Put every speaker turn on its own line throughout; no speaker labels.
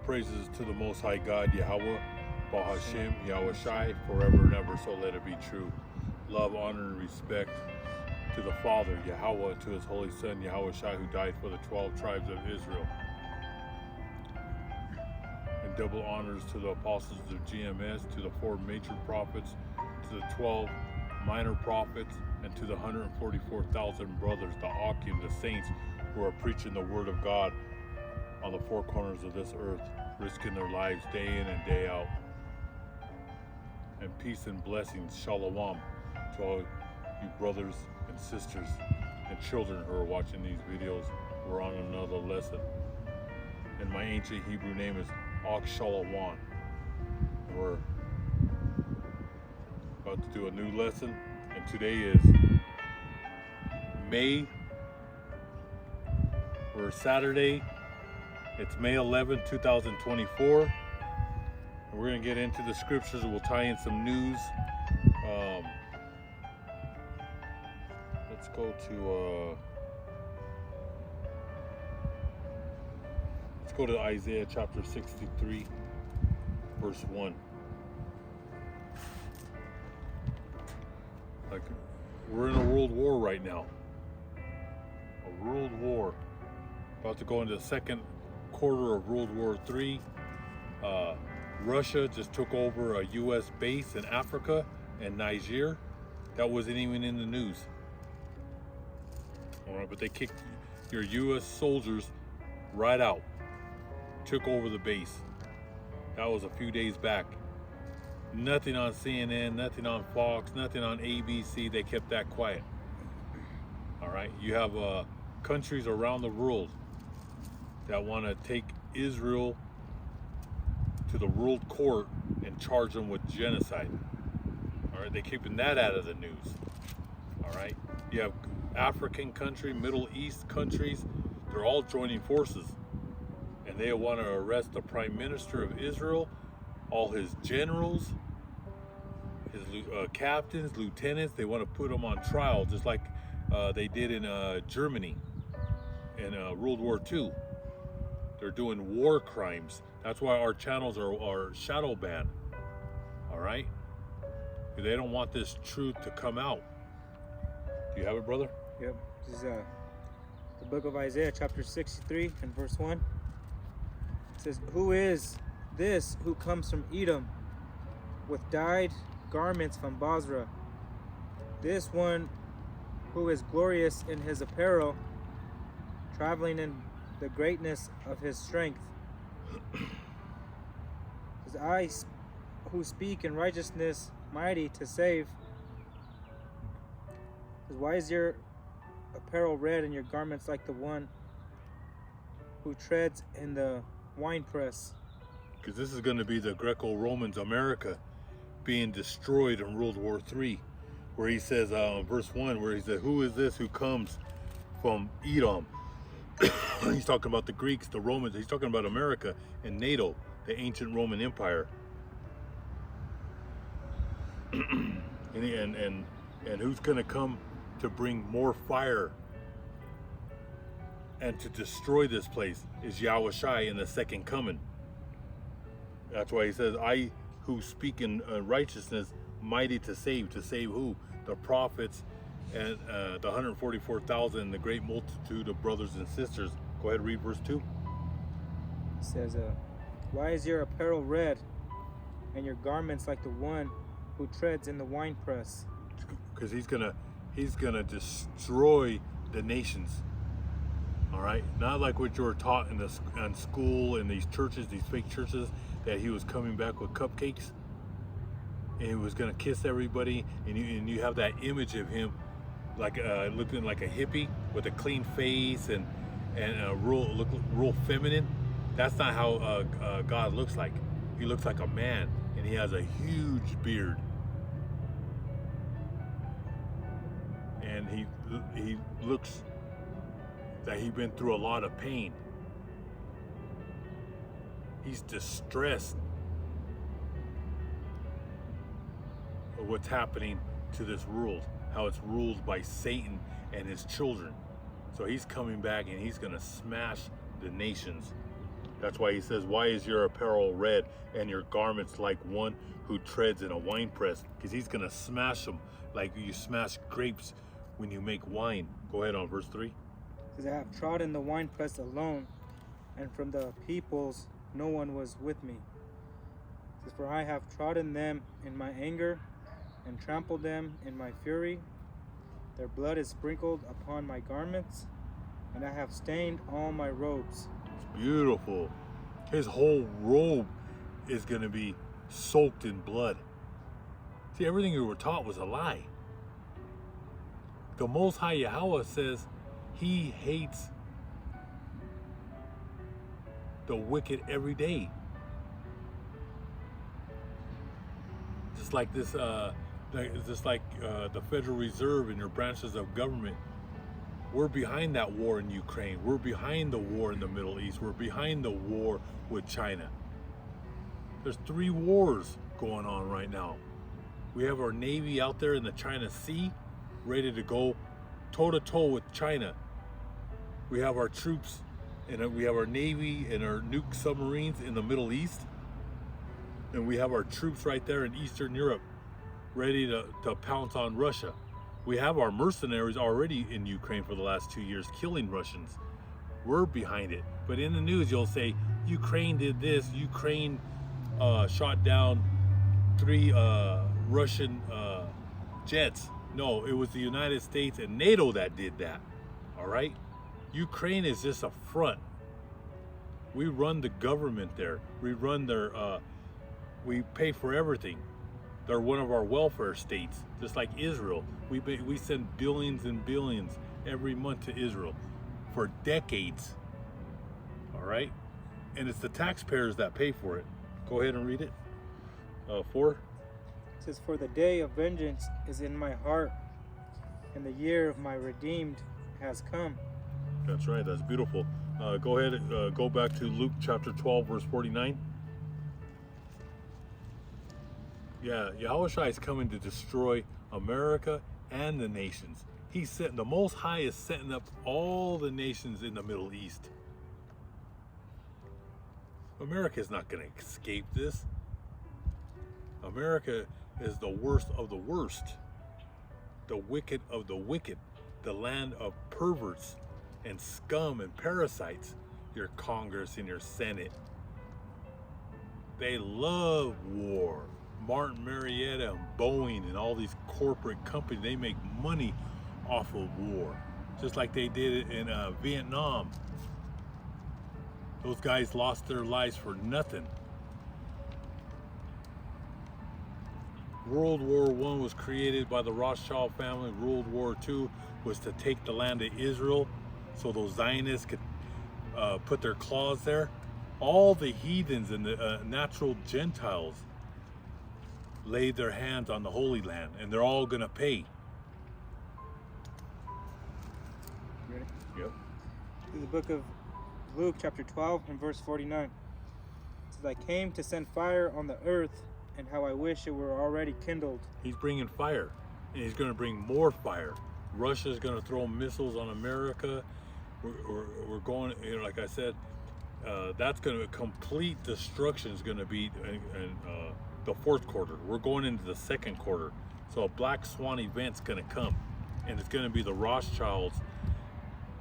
praises to the Most High God, Yahweh, Bahashem, Yahweh Shai, forever and ever, so let it be true. Love, honor, and respect to the Father, Yahweh, to his Holy Son, Yahweh Shai, who died for the 12 tribes of Israel. And double honors to the apostles of GMS, to the 4 major prophets, to the 12 minor prophets, and to the 144,000 brothers, the Akim, the saints, who are preaching the word of God on the 4 corners of this earth, risking their lives day in and day out. And peace and blessings, shalom, to all you brothers and sisters and children who are watching these videos. We're on another lesson. And my ancient Hebrew name is Ak Shalawan. We're about to do a new lesson, and today is Saturday. It's May 11, 2024. And we're going to get into the scriptures, and we'll tie in some news. Let's go to Isaiah chapter 63, verse 1. Like, we're in a world war right now. A world war. About to go into the second quarter of World War III. Russia just took over a U.S. base in Africa and Niger. That wasn't even in the news. All right, but they kicked your U.S. soldiers right out. Took over the base. That was a few days back. Nothing on CNN, nothing on Fox, nothing on ABC. They kept that quiet. All right, you have countries around the world that want to take Israel to the world court and charge them with genocide. All right, they're keeping that out of the news. All right, you have African country, Middle East countries, they're all joining forces, and they want to arrest the Prime Minister of Israel, all his generals, his captains, lieutenants. They want to put them on trial, just like they did in Germany in World War II. They're doing war crimes. That's why our channels are shadow banned. All right? They don't want this truth to come out. Do you have it, brother?
Yep. This is the book of Isaiah, chapter 63 and verse 1. It says, "Who is this who comes from Edom with dyed garments from Basra? This one who is glorious in his apparel, traveling in the greatness of his strength. His eyes who speak in righteousness, mighty to save. Why is your apparel red and your garments like the one who treads in the winepress?"
Because this is going to be the Greco-Romans America being destroyed in World War III, where he says, verse 1, where he said, "Who is this who comes from Edom?" He's talking about the Greeks, the Romans. He's talking about America and NATO, the ancient Roman Empire. and who's going to come to bring more fire and to destroy this place is Yahweh Shai in the second coming. That's why he says, "I who speak in righteousness, mighty to save." To save who? The prophets and the 144,000, the great multitude of brothers and sisters. Go ahead, read verse 2.
It says, "Why is your apparel red and your garments like the one who treads in the winepress?"
Because he's gonna destroy the nations. All right, not like what you were taught in school in these churches, these fake churches, that he was coming back with cupcakes and he was gonna kiss everybody, and you have that image of him like looking like a hippie with a clean face and real feminine. That's not how God looks like. He looks like a man, and he has a huge beard, and he looks that he's been through a lot of pain. He's distressed of what's happening to this world, how it's ruled by Satan and his children. So he's coming back and he's gonna smash the nations. That's why he says, why is your apparel red and your garments like one who treads in a winepress? Because he's going to smash them like you smash grapes when you make wine. Go ahead on verse 3.
It says, I have trodden the winepress alone, and from the peoples no one was with me. It says, for I have trodden them in my anger, and trampled them in my fury. Their blood is sprinkled upon my garments, and I have stained all my robes.
It's beautiful. His whole robe is going to be soaked in blood. See, everything you were taught was a lie. The Most High Yahweh says he hates the wicked every day. Just like this, the Federal Reserve and your branches of government. We're behind that war in Ukraine. We're behind the war in the Middle East. We're behind the war with China. There's 3 wars going on right now. We have our Navy out there in the China Sea, ready to go toe-to-toe with China. We have our troops and we have our Navy and our nuke submarines in the Middle East. And we have our troops right there in Eastern Europe, ready to pounce on Russia. We have our mercenaries already in Ukraine for the last 2 years, killing Russians. We're behind it. But in the news, you'll say, Ukraine did this, Ukraine shot down 3 Russian jets. No, it was the United States and NATO that did that, all right? Ukraine is just a front. We run the government there. We run their, we pay for everything. They're one of our welfare states, just like Israel. We send billions and billions every month to Israel for decades, all right? And it's the taxpayers that pay for it. Go ahead and read it. 4.
It says, for the day of vengeance is in my heart, and the year of my redeemed has come.
That's right, that's beautiful. Go ahead, go back to Luke chapter 12, verse 49. Yeah, Yahushua is coming to destroy America and the nations. The Most High is setting up all the nations in the Middle East. America is not going to escape this. America is the worst of the worst. The wicked of the wicked. The land of perverts and scum and parasites. Your Congress and your Senate. They love war. Martin Marietta and Boeing and all these corporate companies, they make money off of war. Just like they did it in Vietnam. Those guys lost their lives for nothing. World War I was created by the Rothschild family. World War II was to take the land of Israel so those Zionists could put their claws there. All the heathens and the natural Gentiles laid their hands on the Holy Land, and they're all gonna pay.
You ready?
Yep.
This is the book of Luke chapter 12 and verse 49. It says, I came to send fire on the earth, and how I wish it were already kindled.
He's bringing fire, and he's gonna bring more fire. Russia's gonna throw missiles on America. We're going, like I said, that's gonna, complete destruction is gonna be in the 4th quarter. We're going into the 2nd quarter. So a black swan event's gonna come, and it's gonna be the Rothschilds,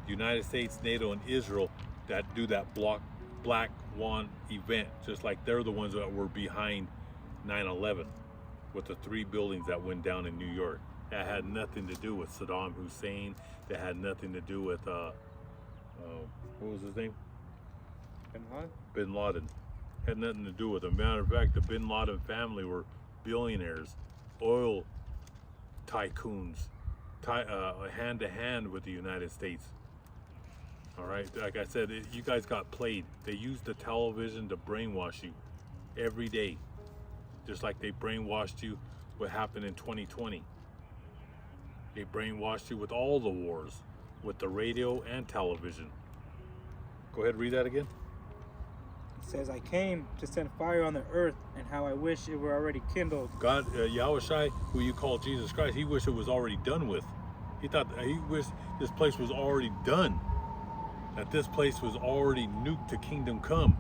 United States, NATO, and Israel that do that black swan event, just like they're the ones that were behind 9/11 with the 3 buildings that went down in New York. That had nothing to do with Saddam Hussein. That had nothing to do with what was his name? Bin Laden. Had nothing to do with him. Matter of fact, the Bin Laden family were billionaires, oil tycoons, hand to hand with the United States. All right, like I said, you guys got played. They used the television to brainwash you every day, just like they brainwashed you what happened in 2020. They brainwashed you with all the wars, with the radio and television. Go ahead, read that again.
It says, I came to send fire on the earth, and how I wish it were already kindled.
God, Yahushua, who you call Jesus Christ, he wished it was already done with. He wished this place was already done. That this place was already nuked to kingdom come.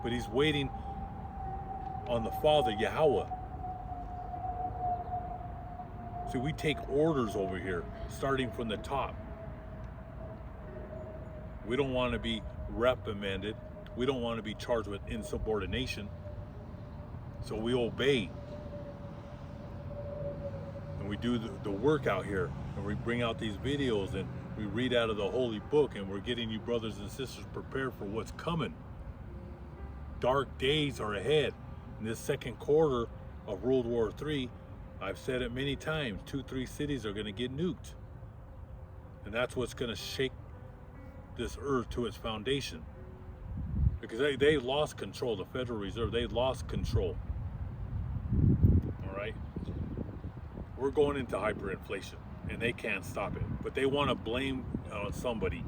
but he's waiting on the Father, Yahweh. See, we take orders over here, starting from the top. We don't want to be reprimanded. We don't want to be charged with insubordination. So we obey. And we do the work out here. And we bring out these videos and we read out of the Holy Book. And we're getting you brothers and sisters prepared for what's coming. Dark days are ahead. In this second quarter of World War III, I've said it many times, 2-3 cities are going to get nuked. And that's what's going to shake this earth to its foundation. Because they lost control. The Federal Reserve, they lost control. All right? We're going into hyperinflation, and they can't stop it. But they want to blame on somebody.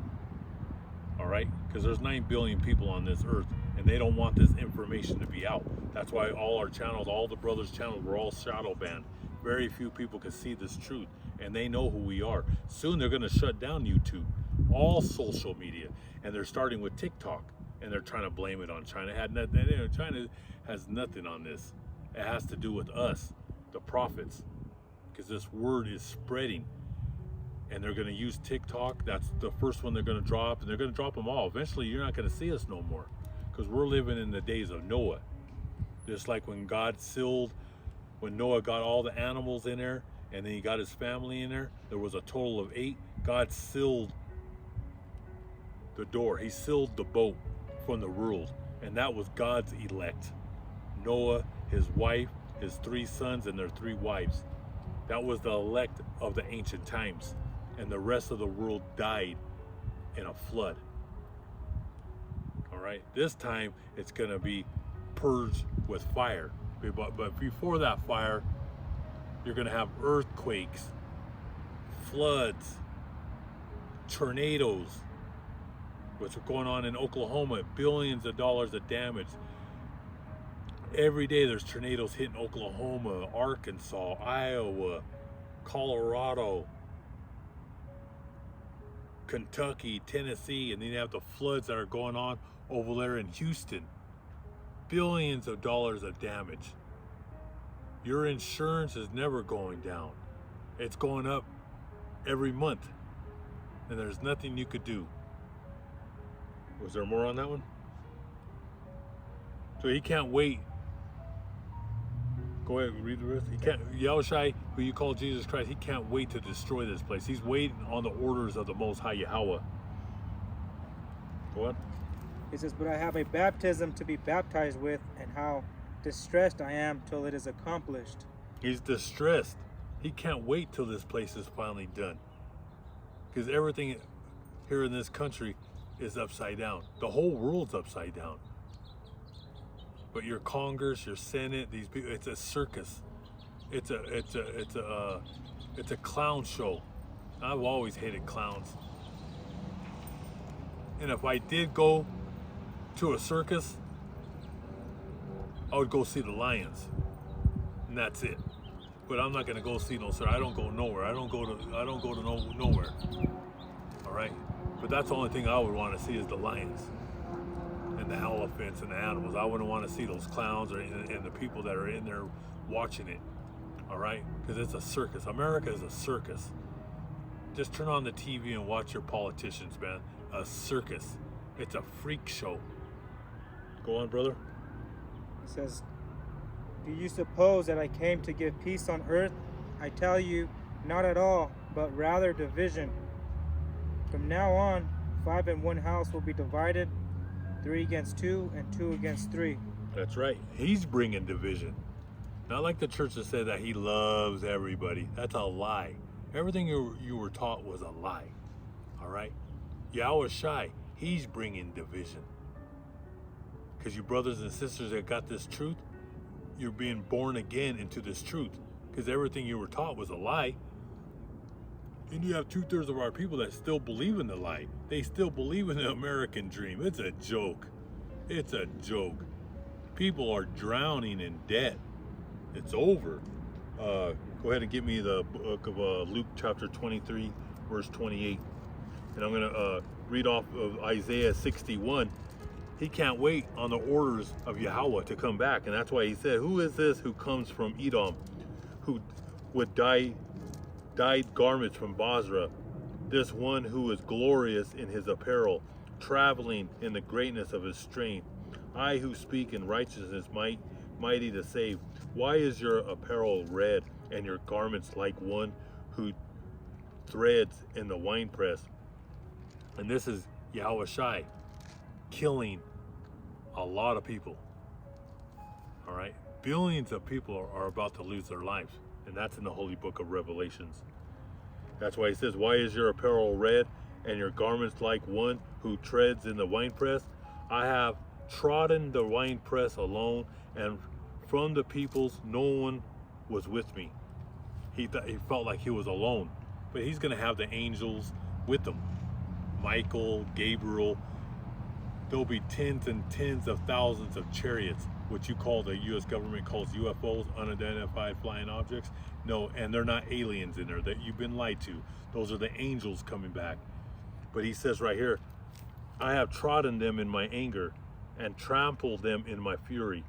All right? Because there's 9 billion people on this earth, and they don't want this information to be out. That's why all our channels, all the brothers' channels, were all shadow banned. Very few people can see this truth, and they know who we are. Soon they're going to shut down YouTube, all social media, and they're starting with TikTok, and they're trying to blame it on China. China has nothing on this. It has to do with us, the prophets, because this word is spreading, and they're going to use TikTok. That's the first one they're going to drop, and they're going to drop them all. Eventually, you're not going to see us no more, because we're living in the days of Noah. Just like when Noah got all the animals in there, and then he got his family in there, there was a total of 8. God sealed the door. He sealed the boat from the world, and that was God's elect. Noah, his wife, his 3 sons, and their 3 wives. That was the elect of the ancient times, and the rest of the world died in a flood. All right, this time it's going to be purged with fire. But before that fire, you're going to have earthquakes, floods, tornadoes, which are going on in Oklahoma, billions of dollars of damage. Every day there's tornadoes hitting Oklahoma, Arkansas, Iowa, Colorado, Kentucky, Tennessee, and then you have the floods that are going on over there in Houston. Billions of dollars of damage. Your insurance is never going down. It's going up every month, and there's nothing you could do. Was there more on that one? So he can't wait. Go ahead, read the rest. He can't. Yahushai, who you call Jesus Christ, he can't wait to destroy this place. He's waiting on the orders of the Most High Yahweh. Go on.
He says, but I have a baptism to be baptized with, and how distressed I am till it is accomplished.
He's distressed. He can't wait till this place is finally done. Because everything here in this country is upside down. The whole world's upside down. But your Congress, your Senate, these people, it's a circus. It's a clown show. I've always hated clowns. And if I did go to a circus, I would go see the lions, and that's it. But I'm not gonna go see no circus. I don't go nowhere. I don't go to nowhere. All right, but that's the only thing I would want to see is the lions and the elephants and the animals. I wouldn't want to see those clowns and the people that are in there watching it. All right, because it's a circus. America is a circus. Just turn on the TV and watch your politicians, man. A circus. It's a freak show. Go on, brother.
He says, do you suppose that I came to give peace on earth? I tell you, not at all, but rather division. From now on, 5 in one house will be divided, 3 against 2, and 2 against 3.
That's right. He's bringing division. Not like the church that said that he loves everybody. That's a lie. Everything you were taught was a lie. All right? Yahushai, he's bringing division. Because you brothers and sisters that got this truth, you're being born again into this truth. Because everything you were taught was a lie. And you have 2/3 of our people that still believe in the lie. They still believe in the American dream. It's a joke. It's a joke. People are drowning in debt. It's over. Go ahead and give me the book of Luke chapter 23, verse 28. And I'm going to read off of Isaiah 61. He can't wait on the orders of Yahweh to come back. And that's why he said, who is this who comes from Edom, who with dyed garments from Basra? This one who is glorious in his apparel, traveling in the greatness of his strength. I who speak in righteousness, mighty to save. Why is your apparel red and your garments like one who threads in the winepress? And this is Yahweh Shai killing a lot of people. All right, billions of people are about to lose their lives, and that's in the holy book of Revelations. That's why he says, why is your apparel red and your garments like one who treads in the winepress? I have trodden the winepress alone, and from the peoples no one was with me. He felt like he was alone, but he's going to have the angels with him. Michael, Gabriel. There'll be tens and tens of thousands of chariots, which you call, the U.S. government calls UFOs, unidentified flying objects. No, and they're not aliens in there that you've been lied to. Those are the angels coming back. But he says right here, I have trodden them in my anger and trampled them in my fury.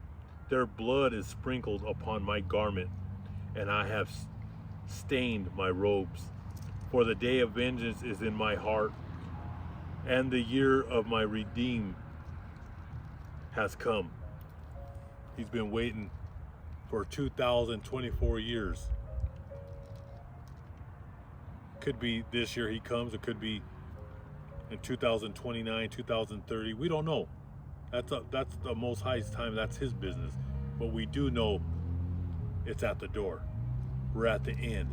Their blood is sprinkled upon my garment, and I have stained my robes. For the day of vengeance is in my heart, and the year of my redeem has come. He's been waiting for 2024 years. Could be this year he comes, it could be in 2029, 2030, we don't know. That's the Most High's time, that's his business. But we do know it's at the door. We're at the end.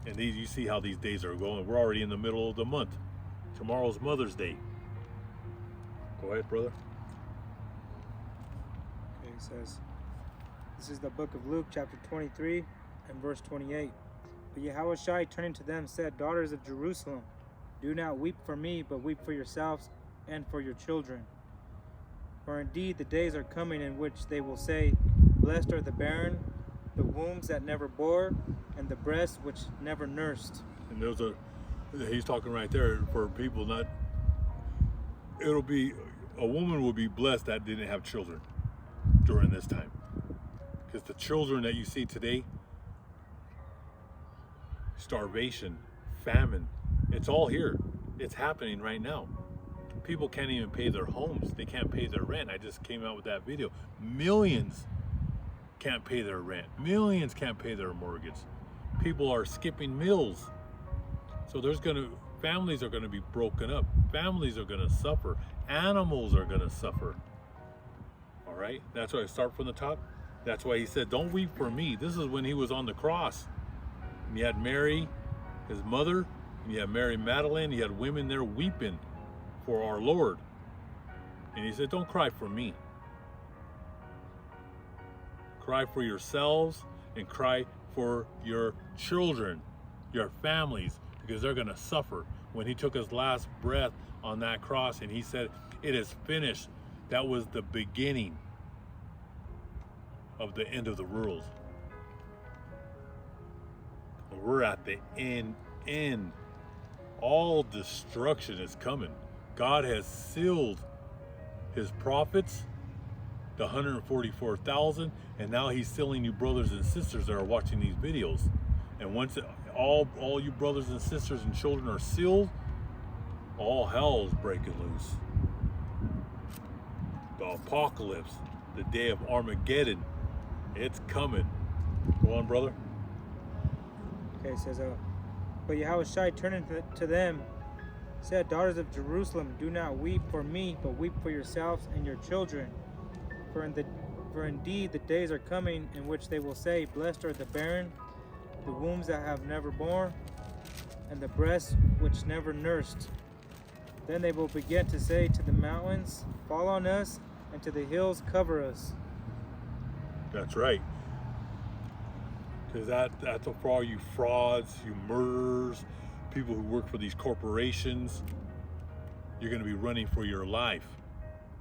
And you see how these days are going. We're already in the middle of the month. Tomorrow's Mother's Day. Go ahead, brother.
Okay, he says, this is the book of Luke, chapter 23, and verse 28. But Yahweh Shai, turning to them, said, Daughters of Jerusalem, do not weep for me, but weep for yourselves and for your children. For indeed the days are coming in which they will say, Blessed are the barren, the wombs that never bore, and the breasts which never nursed.
And he's talking right there for people not, a woman will be blessed that didn't have children during this time. Because the children that you see today, starvation, famine, it's all here. It's happening right now. People can't even pay their homes. They can't pay their rent. I just came out with that video. Millions can't pay their rent. Millions can't pay their mortgage. People are skipping meals. So families are gonna be broken up. Families are gonna suffer. Animals are gonna suffer. All right, that's why I start from the top. That's why he said, don't weep for me. This is when he was on the cross. And you had Mary, his mother, and you had Mary Magdalene, you had women there weeping for our Lord. And he said, don't cry for me. Cry for yourselves and cry for your children, your families, because they're going to suffer. When he took his last breath on that cross and he said, it is finished, that was the beginning of the end of the world. We're at the end. All destruction is coming. God has sealed his prophets, the 144,000, and now he's sealing you brothers and sisters that are watching these videos. And once all you brothers and sisters and children are sealed, all hell's breaking loose. The apocalypse, the day of Armageddon, it's coming. Go on, brother.
Okay, it says, but Yahweh Shai, turning to them, said, Daughters of Jerusalem, do not weep for me, but weep for yourselves and your children. For indeed the days are coming in which they will say, Blessed are the barren, the wombs that have never borne, and the breasts which never nursed. Then they will begin to say to the mountains, Fall on us, and to the hills cover us.
That's right. Because that's for all you frauds, you murderers, people who work for these corporations. You're going to be running for your life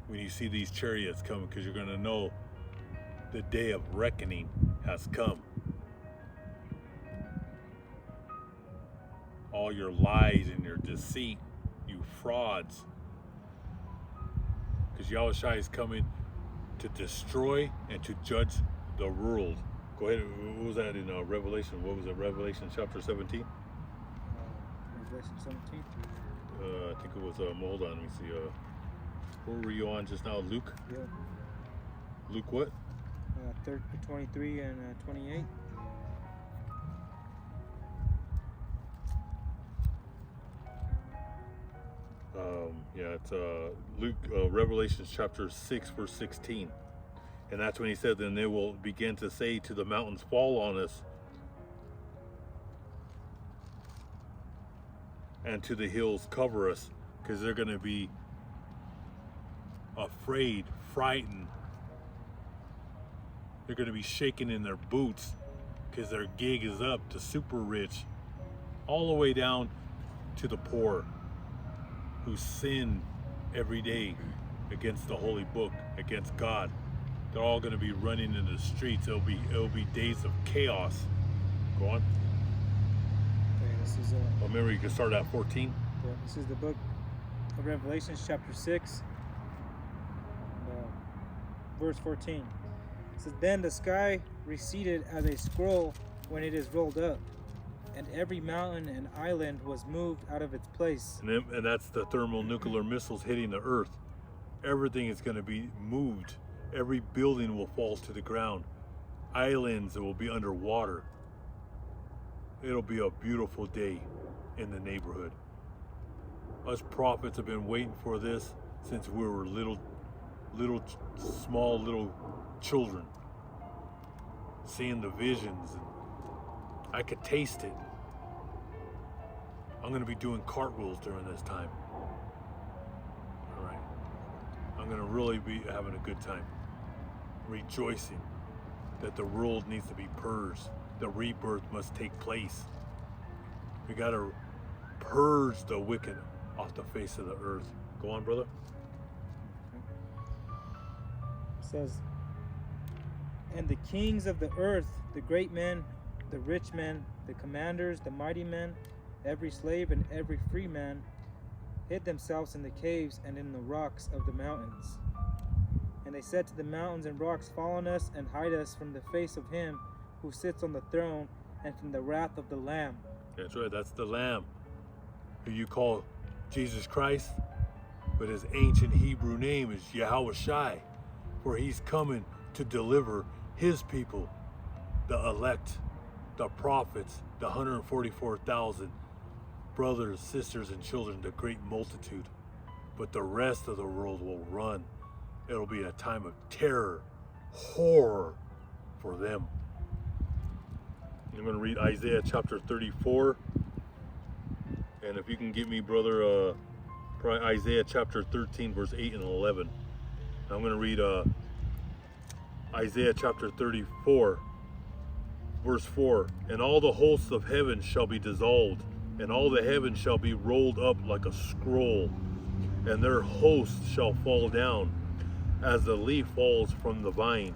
when you see these chariots coming, because you're going to know the day of reckoning has come. All your lies and your deceit, you frauds. because Yahushua is coming to destroy and to judge the world. Go ahead. What was that in Revelation? What was it? Revelation chapter 17?
Revelation 17.
I think it was, hold on, let me see. Where were you on just now? Luke?
Yeah.
Luke what?
23 and 28.
Yeah, it's Luke, Revelation chapter 6, verse 16. And that's when he said, then they will begin to say to the mountains, fall on us, and to the hills, cover us, because they're going to be afraid, frightened. They're going to be shaking in their boots because their gig is up to super rich, all the way down to the poor who sin every day against the holy book, against God. They're all going to be running in the streets. It'll be days of chaos. Go on.
Okay, this is
Remember, you can start at 14.
yeah, this is the book of Revelation, chapter 6, verse 14. It says, then the sky receded as a scroll when it is rolled up, and every mountain and island was moved out of its place.
And that's the thermonuclear missiles hitting the earth. Everything is going to be moved. Every building will fall to the ground. Islands will be underwater. It'll be a beautiful day in the neighborhood. Us prophets have been waiting for this since we were small little children, seeing the visions. And I could taste it. I'm going to be doing cartwheels during this time. All right. I'm going to really be having a good time, rejoicing that the world needs to be purged. The rebirth must take place. We got to purge the wicked off the face of the earth. Go on, brother.
It says, and the kings of the earth, the great men, the rich men, the commanders, the mighty men, every slave and every free man, hid themselves in the caves and in the rocks of the mountains. And they said to the mountains and rocks, fall on us and hide us from the face of him who sits on the throne and from the wrath of the Lamb.
That's right, that's the Lamb, who you call Jesus Christ, but his ancient Hebrew name is Yahushua, for he's coming to deliver his people, the elect, the prophets, the 144,000 brothers, sisters, and children, the great multitude. But the rest of the world will run. It'll be a time of terror, horror for them. I'm going to read Isaiah chapter 34. And if you can give me, brother, Isaiah chapter 13, verse 8 and 11. I'm going to read Isaiah chapter 34, verse 4. And all the hosts of heaven shall be dissolved, and all the heavens shall be rolled up like a scroll, and their hosts shall fall down, as the leaf falls from the vine,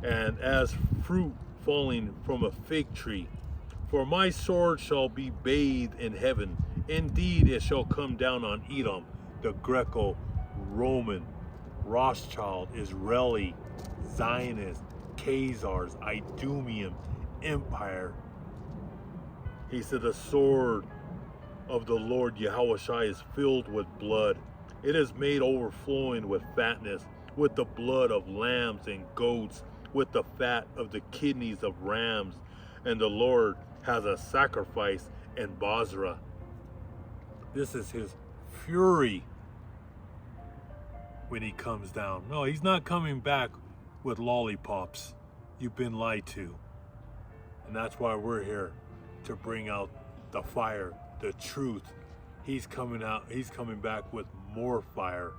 and as fruit falling from a fig tree. For my sword shall be bathed in heaven. Indeed, it shall come down on Edom, the Greco-Roman, Rothschild, Israeli, Zionist, Khazars, Idumean Empire. He said, the sword of the Lord Yahushua is filled with blood. It is made overflowing with fatness, with the blood of lambs and goats, with the fat of the kidneys of rams. And the Lord has a sacrifice in Basra. This is his fury when he comes down. No, he's not coming back with lollipops. You've been lied to. And that's why we're here, to bring out the fire, the truth. He's coming out, he's coming back with more fire.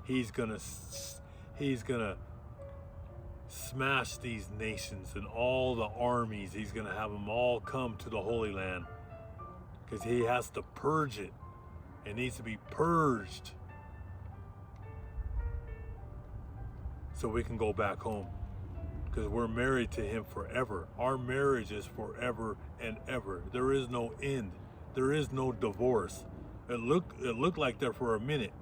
He's gonna smash these nations and all the armies. He's gonna have them all come to the Holy Land, because he has to purge it. It needs to be purged so we can go back home, because we're married to him forever. Our marriage is forever and ever. There is no end. There is no divorce. It looked like that for a minute,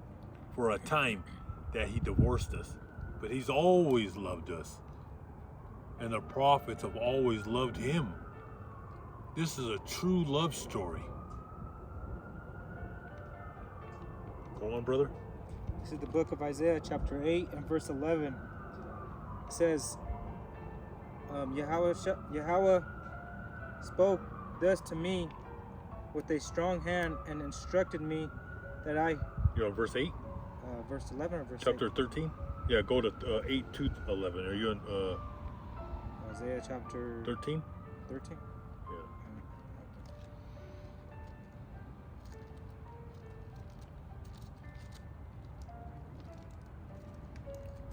for a time, that he divorced us, but he's always loved us. And the prophets have always loved him. This is a true love story. Go on, brother.
This is the book of Isaiah, chapter 8 and verse 11. It says, Yahweh spoke thus to me with a strong hand and instructed me that I...
You're on verse 8?
Verse 11 or verse
Chapter
8?
13? Yeah, go to 8 to 11. Are you on
Isaiah chapter
13?
13?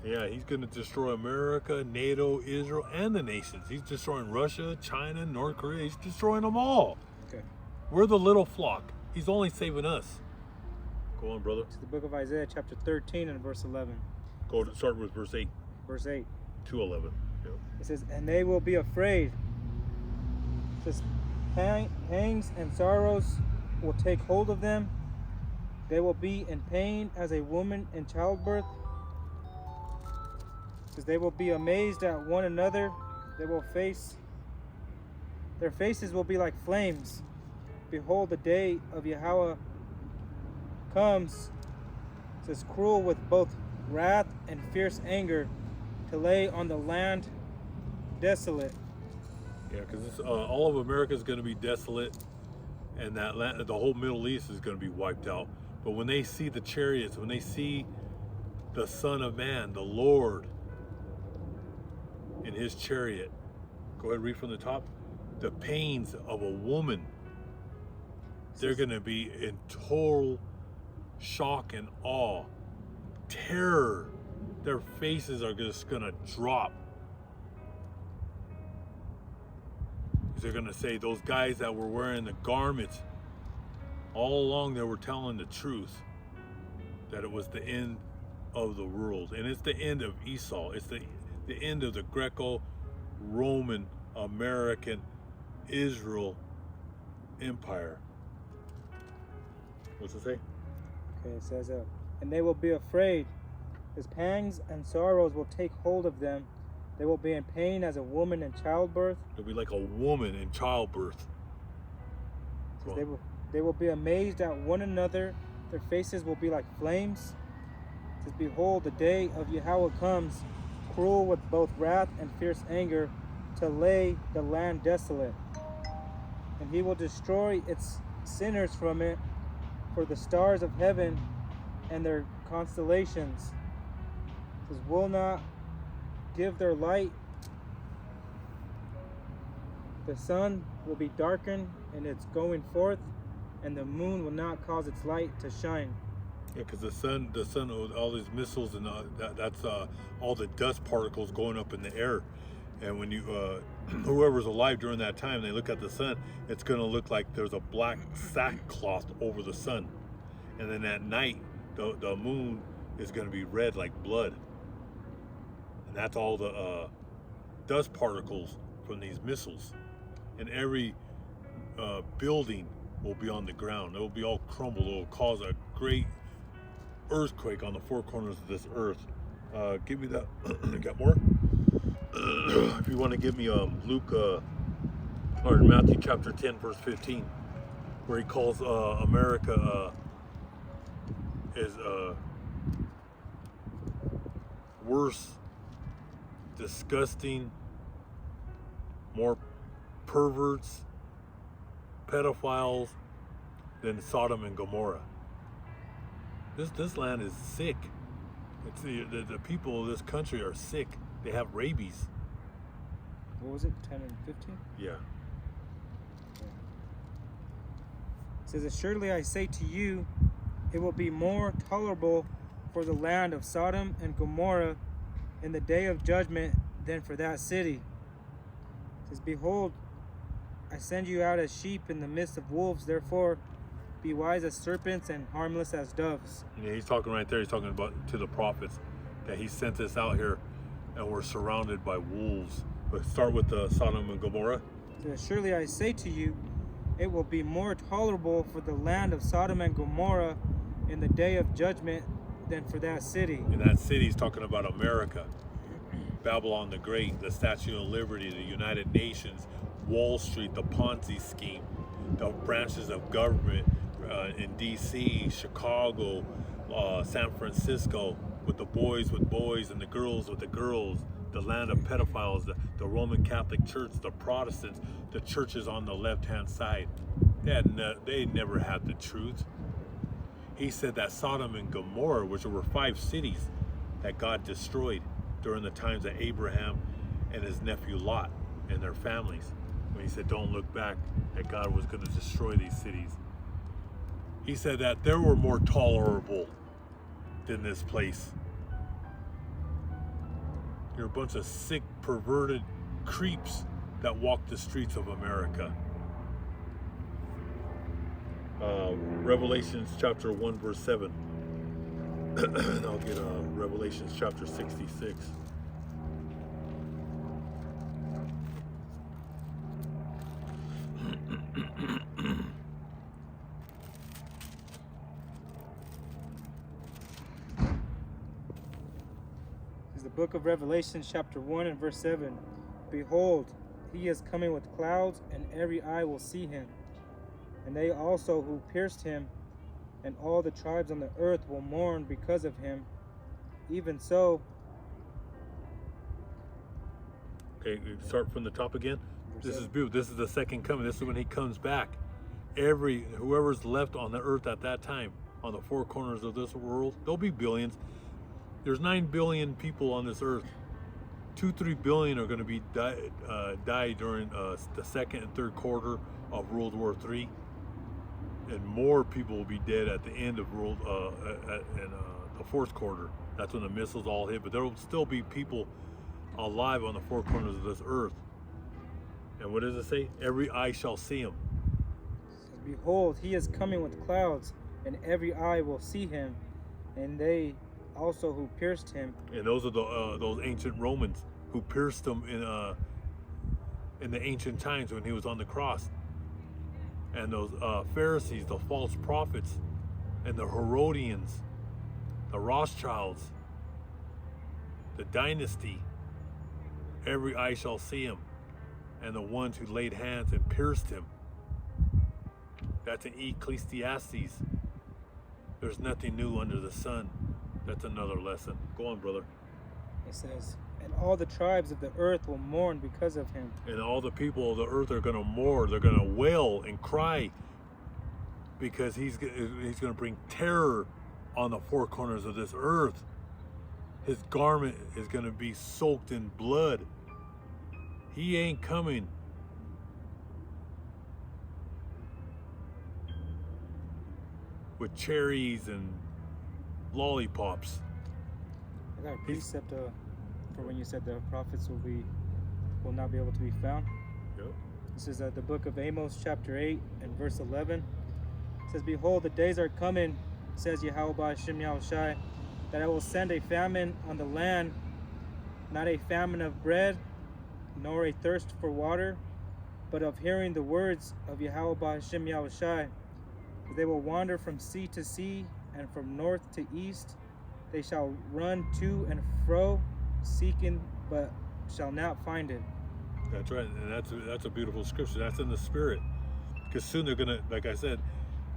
Yeah, he's going to destroy America, NATO, Israel, and the nations. He's destroying Russia, China, North Korea. He's destroying them all.
Okay.
We're the little flock. He's only saving us. Go on, brother.
It's the book of Isaiah, chapter 13 and verse 11.
Start with verse 8.
Verse 8.
To 11. Yep.
It says, and they will be afraid. It says, pangs and sorrows will take hold of them. They will be in pain as a woman in childbirth. Because they will be amazed at one another. Their faces will be like flames. Behold, the day of Yahweh comes. It says, cruel with both wrath and fierce anger, to lay on the land desolate.
Yeah, because all of America is going to be desolate, and that land, the whole Middle East is going to be wiped out. But when they see the chariots, when they see the Son of Man, the Lord, in his chariot, go ahead, read from the top. The pains of a woman, they're going to be in total shock and awe, terror. Their faces are just going to drop. They're going to say, those guys that were wearing the garments, all along they were telling the truth, that it was the end of the world. And it's the end of Esau. It's the end of the Greco-Roman American Israel empire. What's it say?
Okay, it says, and they will be afraid. His pangs and sorrows will take hold of them. They will be in pain as a woman in childbirth.
They'll be like a woman in childbirth.
They will be amazed at one another. Their faces will be like flames. It says, behold, the day of Yahweh comes, cruel with both wrath and fierce anger, to lay the land desolate. And he will destroy its sinners from it, for the stars of heaven and their constellations. It says, will not give their light. The sun will be darkened in its going forth, and the moon will not cause its light to shine.
Yeah, because the sun, all these missiles and that's all the dust particles going up in the air. And when you, whoever's alive during that time, they look at the sun, it's going to look like there's a black sackcloth over the sun. And then at night, the moon is going to be red like blood. And that's all the dust particles from these missiles. And every building will be on the ground. It will be all crumbled. It will cause a great earthquake on the four corners of this earth. Give me that. Got more? If you want to give me Luke or Matthew chapter 10 verse 15, where he calls America is worse, disgusting, more perverts, pedophiles than Sodom and Gomorrah. This land is sick. It's the people of this country are sick. They have rabies.
What was it, 10 and 15?
Yeah.
It says, assuredly I say to you, it will be more tolerable for the land of Sodom and Gomorrah in the day of judgment than for that city. It says, behold, I send you out as sheep in the midst of wolves, therefore be wise as serpents and harmless as doves.
Yeah, he's talking right there. He's talking about to the prophets that he sent us out here and we're surrounded by wolves. But start with Sodom and Gomorrah.
So surely I say to you, it will be more tolerable for the land of Sodom and Gomorrah in the day of judgment than for that city.
And that city's talking about America. Babylon the Great, the Statue of Liberty, the United Nations, Wall Street, the Ponzi scheme, the branches of government in DC, Chicago, San Francisco, with the boys and the girls with the girls, the land of pedophiles, the Roman Catholic Church, the Protestants, the churches on the left-hand side. They never had the truth. He said that Sodom and Gomorrah, which were 5 cities that God destroyed during the times of Abraham and his nephew Lot and their families, when he said don't look back, that God was going to destroy these cities. He said that they were more tolerable than this place. You're a bunch of sick, perverted creeps that walk the streets of America. Revelations chapter 1 verse 7. I'll get Revelations chapter 66.
This is the book of Revelation, chapter 1 and verse 7. Behold, he is coming with clouds, and every eye will see him. And they also who pierced him, and all the tribes on the earth will mourn because of him. Even so.
Okay, start from the top again. This is beautiful. This is the second coming. This is when he comes back. Whoever's left on the earth at that time, on the 4 corners of this world, there'll be billions. There's 9 billion people on this earth. 2-3 billion are going to be die during the second and third quarter of World War III. And more people will be dead at the end of the fourth quarter. That's when the missiles all hit. But there will still be people alive on the 4 corners of this earth. And what does it say? Every eye shall see him.
Behold, he is coming with clouds, and every eye will see him, and they also who pierced him.
And those are those ancient Romans who pierced him in the ancient times when he was on the cross. And those Pharisees, the false prophets, and the Herodians, the Rothschilds, the dynasty, every eye shall see him, and the ones who laid hands and pierced him. That's in Ecclesiastes. There's nothing new under the sun. That's another lesson. Go on, brother.
It says, and all the tribes of the earth will mourn because of him.
And all the people of the earth are going to mourn. They're going to wail and cry because he's going to bring terror on the 4 corners of this earth. His garment is going to be soaked in blood. He ain't coming with cherries and lollipops.
I got a precept for when you said the prophets will not be able to be found.
Yep.
This is the book of Amos, chapter 8 and verse 11. It says, behold, the days are coming, says Yahweh Hashem Yahushai, that I will send a famine on the land, not a famine of bread, nor a thirst for water, but of hearing the words of Yahweh Hashem Yahushai. They will wander from sea to sea, and from north to east. They shall run to and fro, seeking, but shall not find it.
That's right, and that's a beautiful scripture. That's in the spirit. Because soon they're gonna, like I said,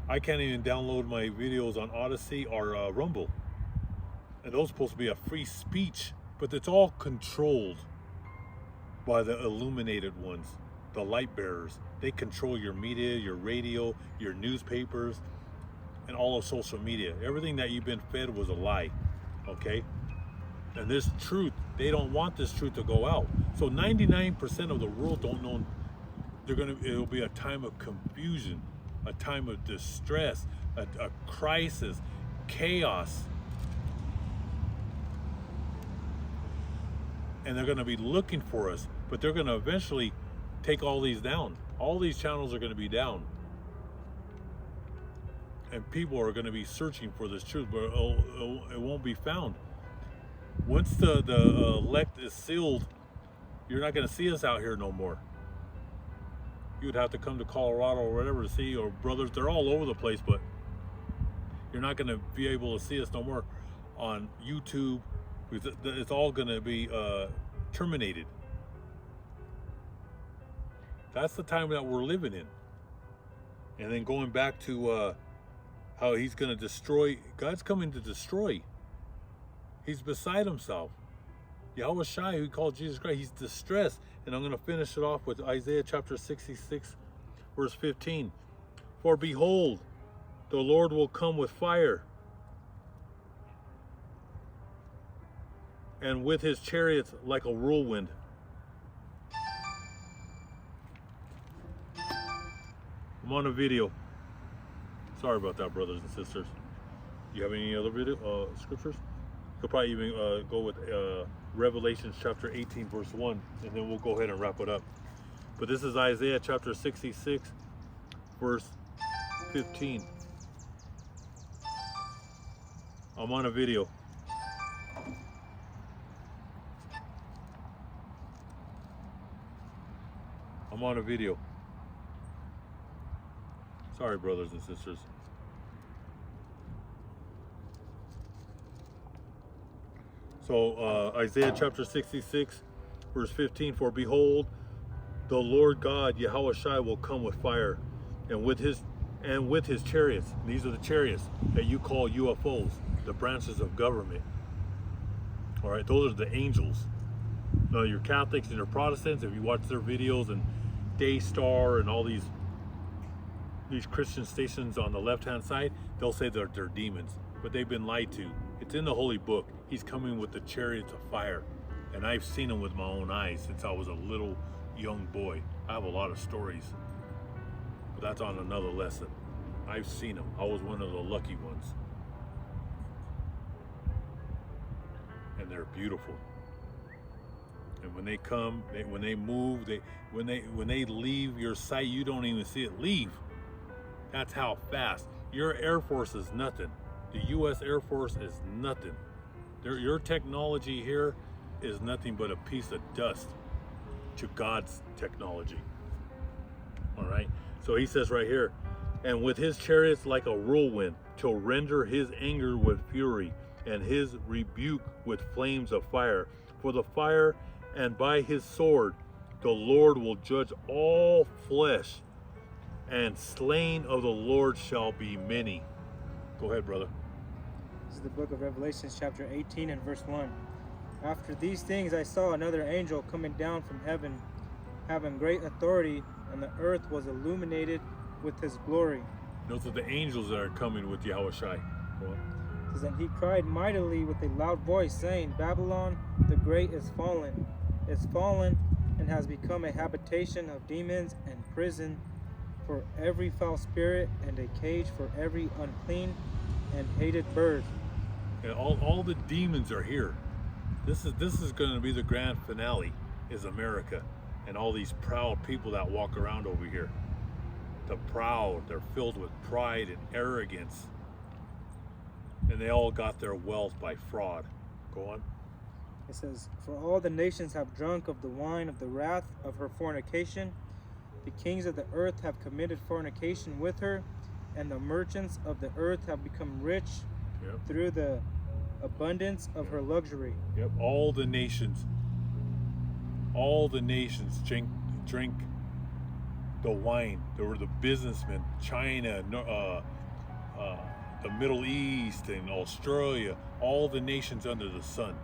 I can't even download my videos on Odyssey or Rumble. And those are supposed to be a free speech, but it's all controlled by the illuminated ones, the light bearers. They control your media, your radio, your newspapers, and all of social media. Everything that you've been fed was a lie, okay? And this truth, they don't want this truth to go out. So 99% of the world don't know. It'll be a time of confusion, a time of distress, a crisis, chaos. And they're going to be looking for us, but they're going to eventually take all these down. All these channels are going to be down. And people are going to be searching for this truth, but it won't be found. Once the elect is sealed, you're not going to see us out here no more. You would have to come to Colorado or whatever to see, or brothers, they're all over the place, but you're not going to be able to see us no more. on YouTube, because it's all going to be terminated. That's the time that we're living in. And then going back to how he's going to destroy, God's coming to destroy. He's beside himself. Yahweh Shai, who called Jesus Christ, he's distressed. And I'm going to finish it off with Isaiah chapter 66, verse 15. For behold, the Lord will come with fire, and with his chariots like a whirlwind. I'm on a video. Sorry about that, brothers and sisters. You have any other video scriptures? You'll probably even go with Revelation chapter 18, verse 1, and then we'll go ahead and wrap it up. But this is Isaiah chapter 66, verse 15. I'm on a video. I'm on a video. Sorry, brothers and sisters. So Isaiah chapter 66, verse 15. For behold, the Lord God, Yahweh Shai, will come with fire, and with his chariots. These are the chariots that you call UFOs, the branches of government. All right, those are the angels. Now, your Catholics and your Protestants, if you watch their videos and Daystar and all these Christian stations on the left-hand side, they'll say they're demons, but they've been lied to. It's in the Holy Book. He's coming with the chariots of fire, and I've seen him with my own eyes since I was a little young boy. I have a lot of stories, but that's on another lesson. I've seen him. I was one of the lucky ones, and they're beautiful. And when they come, when they move, when they leave your sight, you don't even see it leave. That's how fast. Your Air Force is nothing. The U.S. Air Force is nothing. Your technology here is nothing but a piece of dust to God's technology. All right. So he says right here, and with his chariots like a whirlwind, to render his anger with fury, and his rebuke with flames of fire. For the fire, and by his sword, the Lord will judge all flesh, and slain of the Lord shall be many. Go ahead, brother.
This is the book of Revelation, chapter 18 and verse 1. After these things I saw another angel coming down from heaven, having great authority, and the earth was illuminated with his glory.
Those are the angels that are coming with Yahweh Shai. Go on.
It says, and he cried mightily with a loud voice, saying, Babylon the great is fallen, and has become a habitation of demons and prison for every foul spirit, and a cage for every unclean and hated bird.
And all the demons are here. This is going to be the grand finale, is America, and all these proud people that walk around over here. The proud, they're filled with pride and arrogance, and they all got their wealth by fraud. Go on.
It says, for all the nations have drunk of the wine of the wrath of her fornication. The kings of the earth have committed fornication with her, and the merchants of the earth have become rich through the abundance of her luxury.
Yep, all the nations drink the wine. There were the businessmen, China, the Middle East, and Australia. All the nations under the sun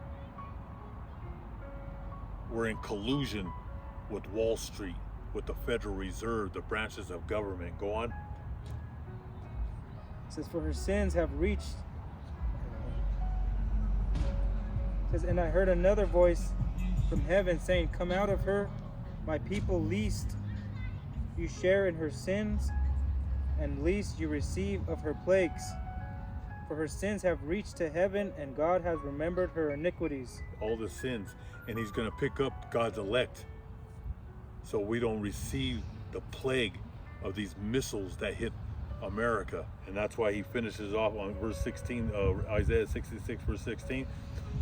were in collusion with Wall Street, with the Federal Reserve, the branches of government. Go on.
It says, for her sins have reached. It says, and I heard another voice from heaven saying, come out of her, my people, lest you share in her sins, and lest you receive of her plagues. For her sins have reached to heaven, and God has remembered her iniquities.
All the sins. And he's going to pick up God's elect, so we don't receive the plague of these missiles that hit America. And that's why he finishes off on verse 16, Isaiah 66, verse 16.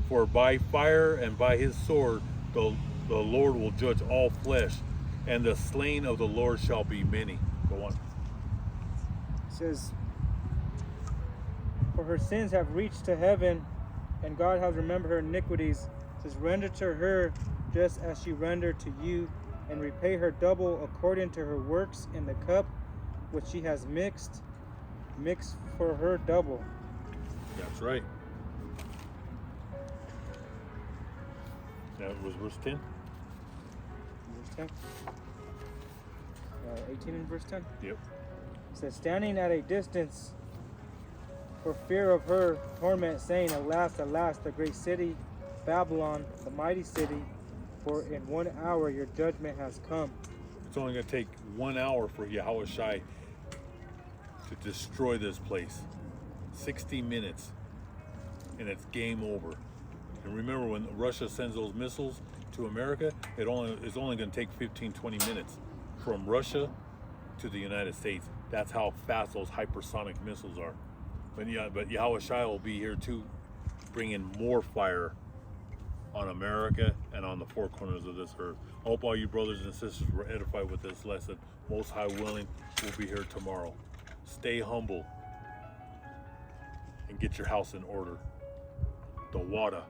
For by fire and by his sword the Lord will judge all flesh, and the slain of the Lord shall be many. Go on.
It says, for her sins have reached to heaven, and God has remembered her iniquities. It says, render to her just as she rendered to you, and repay her double according to her works in the cup which she has mixed. Mix for her double.
That's right. That was verse 10.
Verse 10. 18 and verse 10.
Yep.
It says, standing at a distance for fear of her torment, saying, alas, alas, the great city, Babylon, the mighty city, for in 1 hour your judgment has come.
It's only going to take 1 hour for Yahushua to destroy this place. 60 minutes, and it's game over. And remember, when Russia sends those missiles to America, it's only going to take 15-20 minutes from Russia to the United States. That's how fast those hypersonic missiles are. But Yahushua will be here too, bringing more fire on America and on the four corners of this earth. I hope all you brothers and sisters were edified with this lesson. Most High willing, we'll be here tomorrow. Stay humble and get your house in order. The water